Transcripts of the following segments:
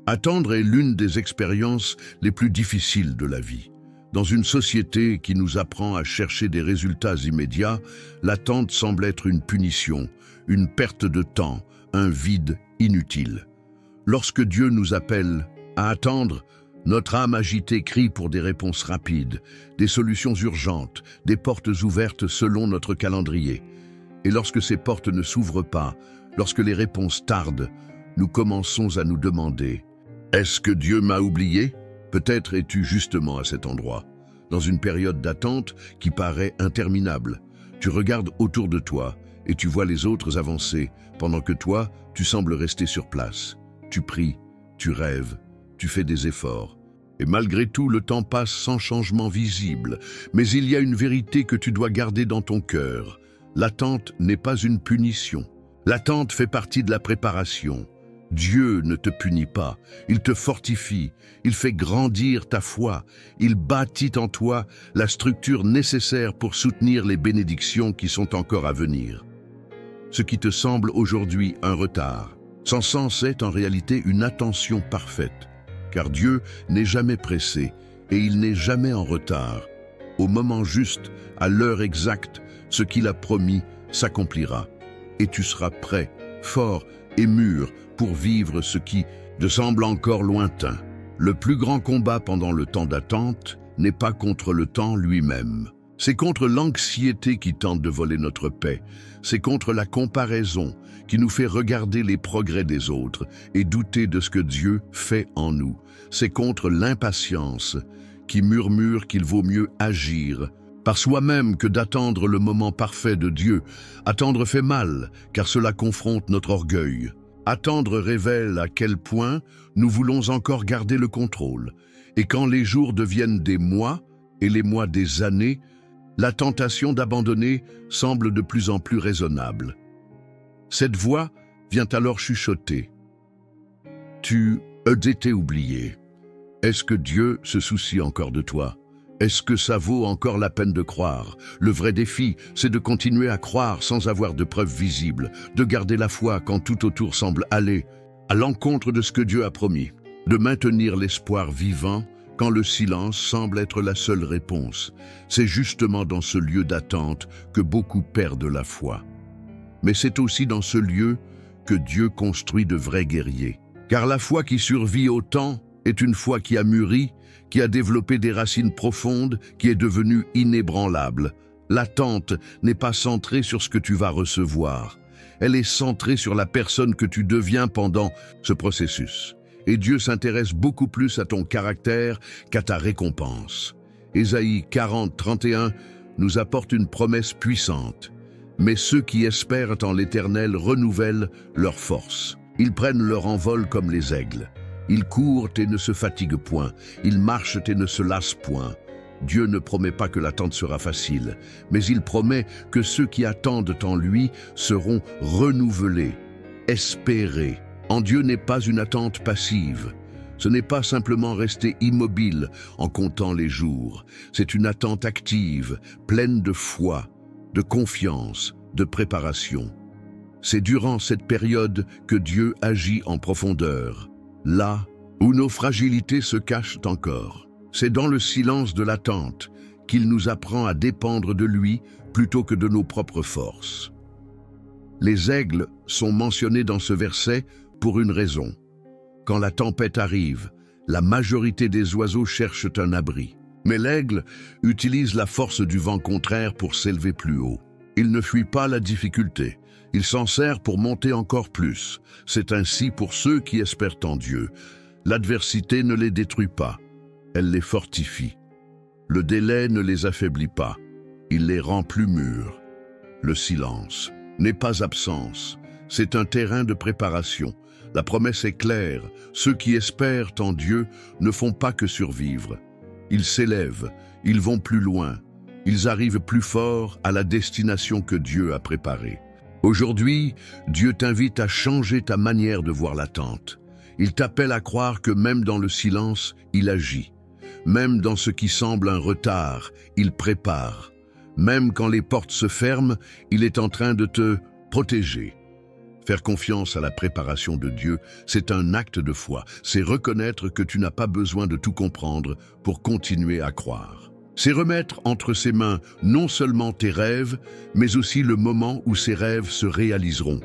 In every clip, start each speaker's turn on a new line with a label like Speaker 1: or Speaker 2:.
Speaker 1: Attendre est l'une des expériences les plus difficiles de la vie. Dans une société qui nous apprend à chercher des résultats immédiats, l'attente semble être une punition, une perte de temps, un vide inutile. Lorsque Dieu nous appelle à attendre, notre âme agitée crie pour des réponses rapides, des solutions urgentes, des portes ouvertes selon notre calendrier. Et lorsque ces portes ne s'ouvrent pas, lorsque les réponses tardent, nous commençons à nous demander « Est-ce que Dieu m'a oublié ?» Peut-être es-tu justement à cet endroit, dans une période d'attente qui paraît interminable. Tu regardes autour de toi et tu vois les autres avancer, pendant que toi, tu sembles rester sur place. Tu pries, tu rêves, tu fais des efforts. Et malgré tout, le temps passe sans changement visible. Mais il y a une vérité que tu dois garder dans ton cœur. L'attente n'est pas une punition. L'attente fait partie de la préparation. Dieu ne te punit pas, il te fortifie, il fait grandir ta foi, il bâtit en toi la structure nécessaire pour soutenir les bénédictions qui sont encore à venir. Ce qui te semble aujourd'hui un retard, sans sens est en réalité une attention parfaite, car Dieu n'est jamais pressé et il n'est jamais en retard. Au moment juste, à l'heure exacte, ce qu'il a promis s'accomplira, et tu seras prêt, fort et mûr pour vivre ce qui te semble encore lointain. Le plus grand combat pendant le temps d'attente n'est pas contre le temps lui-même. C'est contre l'anxiété qui tente de voler notre paix. C'est contre la comparaison qui nous fait regarder les progrès des autres et douter de ce que Dieu fait en nous. C'est contre l'impatience qui murmure qu'il vaut mieux agir par soi-même que d'attendre le moment parfait de Dieu. Attendre fait mal, car cela confronte notre orgueil. Attendre révèle à quel point nous voulons encore garder le contrôle. Et quand les jours deviennent des mois et les mois des années, la tentation d'abandonner semble de plus en plus raisonnable. Cette voix vient alors chuchoter. Tu as été oublié. Est-ce que Dieu se soucie encore de toi ? Est-ce que ça vaut encore la peine de croire? Le vrai défi, c'est de continuer à croire sans avoir de preuves visibles, de garder la foi quand tout autour semble aller à l'encontre de ce que Dieu a promis, de maintenir l'espoir vivant quand le silence semble être la seule réponse. C'est justement dans ce lieu d'attente que beaucoup perdent la foi. Mais c'est aussi dans ce lieu que Dieu construit de vrais guerriers. Car la foi qui survit au temps est une foi qui a mûri, qui a développé des racines profondes, qui est devenue inébranlable. L'attente n'est pas centrée sur ce que tu vas recevoir. Elle est centrée sur la personne que tu deviens pendant ce processus. Et Dieu s'intéresse beaucoup plus à ton caractère qu'à ta récompense. Ésaïe 40, 31 nous apporte une promesse puissante. Mais ceux qui espèrent en l'Éternel renouvellent leur force. Ils prennent leur envol comme les aigles. Ils courent et ne se fatiguent point, ils marchent et ne se lassent point. Dieu ne promet pas que l'attente sera facile, mais il promet que ceux qui attendent en lui seront renouvelés, espérés. En Dieu n'est pas une attente passive. Ce n'est pas simplement rester immobile en comptant les jours. C'est une attente active, pleine de foi, de confiance, de préparation. C'est durant cette période que Dieu agit en profondeur. Là où nos fragilités se cachent encore. C'est dans le silence de l'attente qu'il nous apprend à dépendre de lui plutôt que de nos propres forces. Les aigles sont mentionnés dans ce verset pour une raison. Quand la tempête arrive, la majorité des oiseaux cherchent un abri. Mais l'aigle utilise la force du vent contraire pour s'élever plus haut. Il ne fuit pas la difficulté. Il s'en sert pour monter encore plus. C'est ainsi pour ceux qui espèrent en Dieu. L'adversité ne les détruit pas, elle les fortifie. Le délai ne les affaiblit pas, il les rend plus mûrs. Le silence n'est pas absence, c'est un terrain de préparation. La promesse est claire, ceux qui espèrent en Dieu ne font pas que survivre. Ils s'élèvent, ils vont plus loin, ils arrivent plus fort à la destination que Dieu a préparée. Aujourd'hui, Dieu t'invite à changer ta manière de voir l'attente. Il t'appelle à croire que même dans le silence, il agit. Même dans ce qui semble un retard, il prépare. Même quand les portes se ferment, il est en train de te protéger. Faire confiance à la préparation de Dieu, c'est un acte de foi. C'est reconnaître que tu n'as pas besoin de tout comprendre pour continuer à croire. C'est remettre entre ses mains non seulement tes rêves, mais aussi le moment où ces rêves se réaliseront.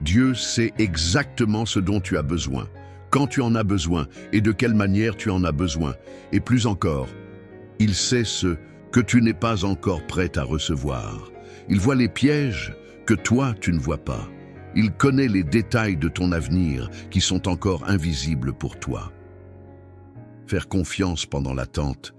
Speaker 1: Dieu sait exactement ce dont tu as besoin, quand tu en as besoin et de quelle manière tu en as besoin. Et plus encore, il sait ce que tu n'es pas encore prêt à recevoir. Il voit les pièges que toi tu ne vois pas. Il connaît les détails de ton avenir qui sont encore invisibles pour toi. Faire confiance pendant l'attente,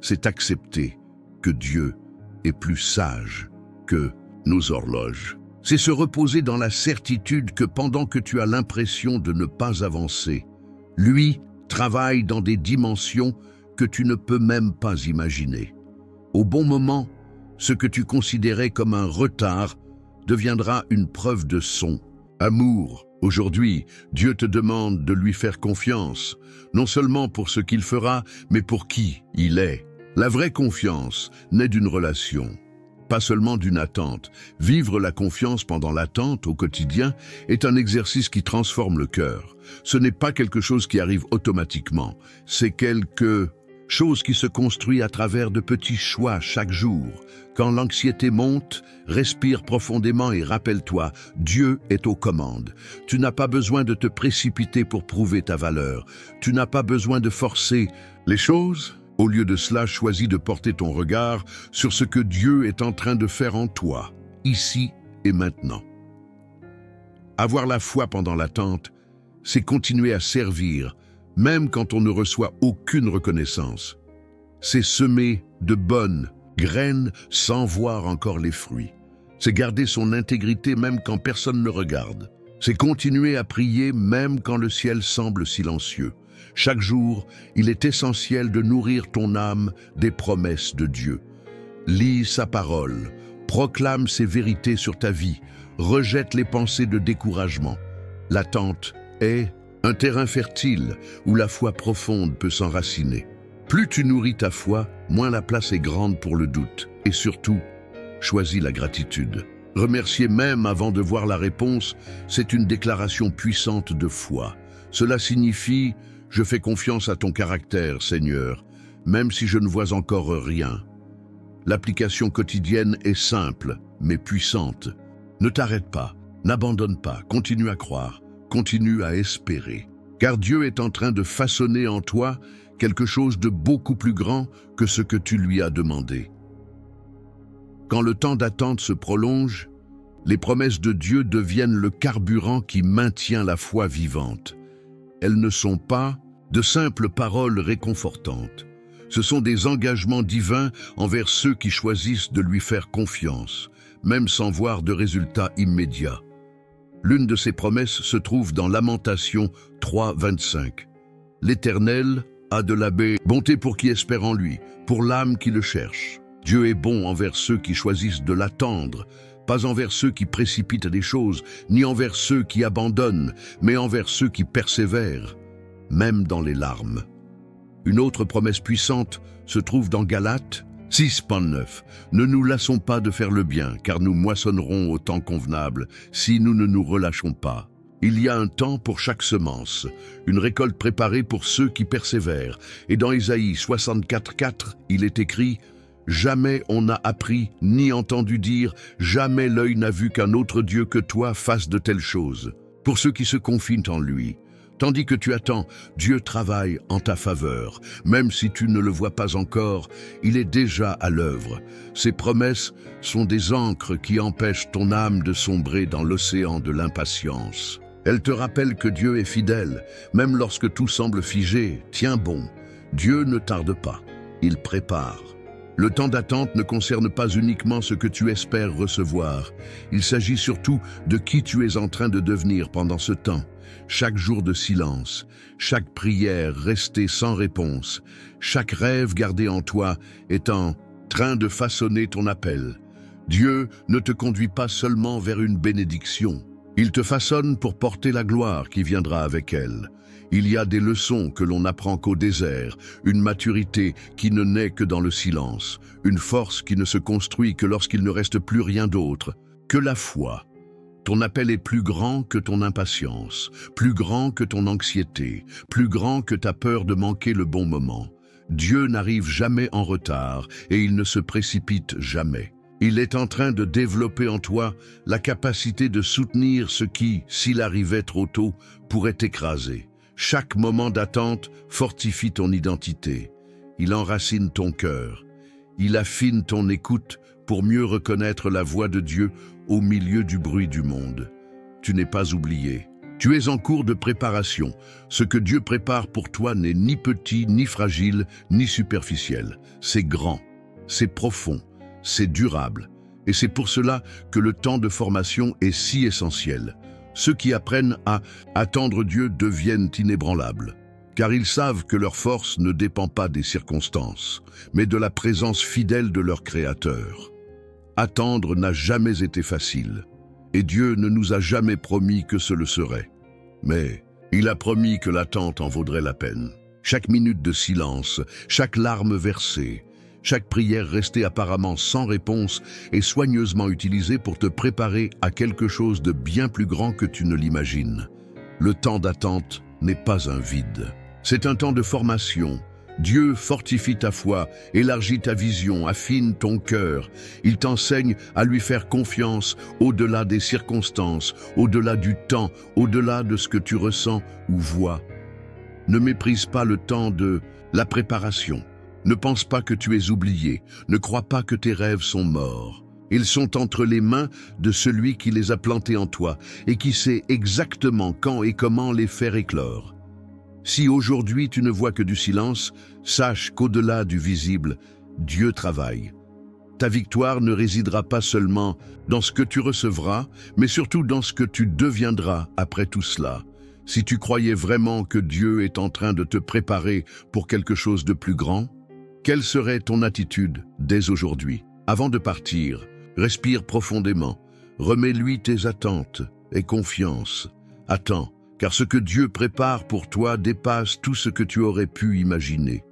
Speaker 1: c'est accepter que Dieu est plus sage que nos horloges. C'est se reposer dans la certitude que pendant que tu as l'impression de ne pas avancer, lui travaille dans des dimensions que tu ne peux même pas imaginer. Au bon moment, ce que tu considérais comme un retard deviendra une preuve de son. Amour, aujourd'hui, Dieu te demande de lui faire confiance, non seulement pour ce qu'il fera, mais pour qui il est. La vraie confiance naît d'une relation, pas seulement d'une attente. Vivre la confiance pendant l'attente au quotidien est un exercice qui transforme le cœur. Ce n'est pas quelque chose qui arrive automatiquement, c'est quelque chose qui se construit à travers de petits choix chaque jour. Quand l'anxiété monte, respire profondément et rappelle-toi, Dieu est aux commandes. Tu n'as pas besoin de te précipiter pour prouver ta valeur. Tu n'as pas besoin de forcer les choses. Au lieu de cela, choisis de porter ton regard sur ce que Dieu est en train de faire en toi, ici et maintenant. Avoir la foi pendant l'attente, c'est continuer à servir, même quand on ne reçoit aucune reconnaissance. C'est semer de bonnes graines sans voir encore les fruits. C'est garder son intégrité même quand personne ne regarde. C'est continuer à prier même quand le ciel semble silencieux. Chaque jour, il est essentiel de nourrir ton âme des promesses de Dieu. Lis sa parole, proclame ses vérités sur ta vie, rejette les pensées de découragement. L'attente est un terrain fertile où la foi profonde peut s'enraciner. Plus tu nourris ta foi, moins la place est grande pour le doute. Et surtout, choisis la gratitude. Remercier même avant de voir la réponse, c'est une déclaration puissante de foi. Cela signifie « Je fais confiance à ton caractère, Seigneur, même si je ne vois encore rien ». L'application quotidienne est simple, mais puissante. Ne t'arrête pas, n'abandonne pas, continue à croire, continue à espérer. Car Dieu est en train de façonner en toi quelque chose de beaucoup plus grand que ce que tu lui as demandé. Quand le temps d'attente se prolonge, les promesses de Dieu deviennent le carburant qui maintient la foi vivante. Elles ne sont pas de simples paroles réconfortantes. Ce sont des engagements divins envers ceux qui choisissent de lui faire confiance, même sans voir de résultats immédiats. L'une de ces promesses se trouve dans Lamentations 3, 25. L'Éternel a de la bonté pour qui espère en lui, pour l'âme qui le cherche. Dieu est bon envers ceux qui choisissent de l'attendre, pas envers ceux qui précipitent les choses, ni envers ceux qui abandonnent, mais envers ceux qui persévèrent, même dans les larmes. Une autre promesse puissante se trouve dans Galates 6.9. Ne nous lassons pas de faire le bien, car nous moissonnerons au temps convenable, si nous ne nous relâchons pas. Il y a un temps pour chaque semence, une récolte préparée pour ceux qui persévèrent. Et dans Ésaïe 64.4, il est écrit « Jamais on n'a appris ni entendu dire, jamais l'œil n'a vu qu'un autre Dieu que toi fasse de telles choses. » Pour ceux qui se confient en lui, tandis que tu attends, Dieu travaille en ta faveur. Même si tu ne le vois pas encore, il est déjà à l'œuvre. Ses promesses sont des ancres qui empêchent ton âme de sombrer dans l'océan de l'impatience. Elles te rappellent que Dieu est fidèle, même lorsque tout semble figé. Tiens bon, Dieu ne tarde pas, il prépare. Le temps d'attente ne concerne pas uniquement ce que tu espères recevoir. Il s'agit surtout de qui tu es en train de devenir pendant ce temps. Chaque jour de silence, chaque prière restée sans réponse, chaque rêve gardé en toi est en train de façonner ton appel. Dieu ne te conduit pas seulement vers une bénédiction. Il te façonne pour porter la gloire qui viendra avec elle. Il y a des leçons que l'on n'apprend qu'au désert, une maturité qui ne naît que dans le silence, une force qui ne se construit que lorsqu'il ne reste plus rien d'autre que la foi. Ton appel est plus grand que ton impatience, plus grand que ton anxiété, plus grand que ta peur de manquer le bon moment. Dieu n'arrive jamais en retard et il ne se précipite jamais. Il est en train de développer en toi la capacité de soutenir ce qui, s'il arrivait trop tôt, pourrait t'écraser. Chaque moment d'attente fortifie ton identité. Il enracine ton cœur. Il affine ton écoute pour mieux reconnaître la voix de Dieu au milieu du bruit du monde. Tu n'es pas oublié. Tu es en cours de préparation. Ce que Dieu prépare pour toi n'est ni petit, ni fragile, ni superficiel. C'est grand, c'est profond, c'est durable. Et c'est pour cela que le temps de formation est si essentiel. Ceux qui apprennent à attendre Dieu deviennent inébranlables, car ils savent que leur force ne dépend pas des circonstances, mais de la présence fidèle de leur Créateur. Attendre n'a jamais été facile, et Dieu ne nous a jamais promis que ce le serait. Mais il a promis que l'attente en vaudrait la peine. Chaque minute de silence, chaque larme versée, chaque prière restée apparemment sans réponse est soigneusement utilisée pour te préparer à quelque chose de bien plus grand que tu ne l'imagines. Le temps d'attente n'est pas un vide. C'est un temps de formation. Dieu fortifie ta foi, élargit ta vision, affine ton cœur. Il t'enseigne à lui faire confiance au-delà des circonstances, au-delà du temps, au-delà de ce que tu ressens ou vois. Ne méprise pas le temps de la préparation. Ne pense pas que tu es oublié. Ne crois pas que tes rêves sont morts. Ils sont entre les mains de celui qui les a plantés en toi et qui sait exactement quand et comment les faire éclore. Si aujourd'hui tu ne vois que du silence, sache qu'au-delà du visible, Dieu travaille. Ta victoire ne résidera pas seulement dans ce que tu recevras, mais surtout dans ce que tu deviendras après tout cela. Si tu croyais vraiment que Dieu est en train de te préparer pour quelque chose de plus grand, quelle serait ton attitude dès aujourd'hui? Avant de partir, respire profondément, remets-lui tes attentes et confiance. Attends, car ce que Dieu prépare pour toi dépasse tout ce que tu aurais pu imaginer.